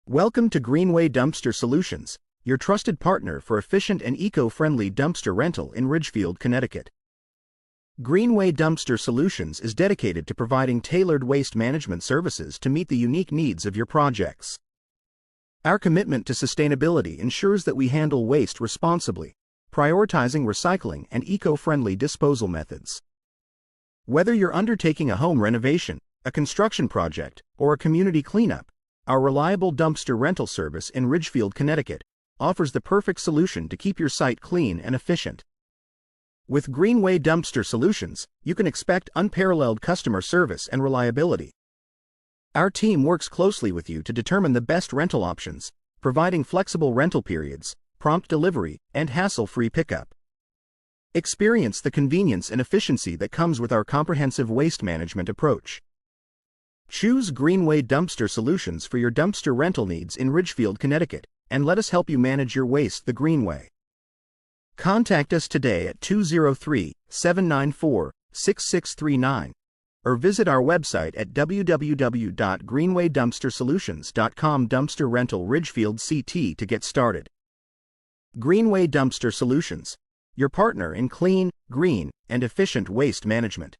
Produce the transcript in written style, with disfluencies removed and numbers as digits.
Welcome to Greenway Dumpster Solutions, your trusted partner for efficient and eco-friendly dumpster rental in Ridgefield, Connecticut. Greenway Dumpster Solutions is dedicated to providing tailored waste management services to meet the unique needs of your projects. Our commitment to sustainability ensures that we handle waste responsibly, prioritizing recycling and eco-friendly disposal methods. Whether you're undertaking a home renovation, a construction project, or a community cleanup, our reliable dumpster rental service in Ridgefield, Connecticut, offers the perfect solution to keep your site clean and efficient. With Greenway Dumpster Solutions, you can expect unparalleled customer service and reliability. Our team works closely with you to determine the best rental options, providing flexible rental periods, prompt delivery, and hassle-free pickup. Experience the convenience and efficiency that comes with our comprehensive waste management approach. Choose Greenway Dumpster Solutions for your dumpster rental needs in Ridgefield, Connecticut, and let us help you manage your waste the Greenway. Contact us today at 203-794-6639 or visit our website at www.greenwaydumpstersolutions.com. Dumpster Rental Ridgefield CT to get started. Greenway Dumpster Solutions, your partner in clean, green, and efficient waste management.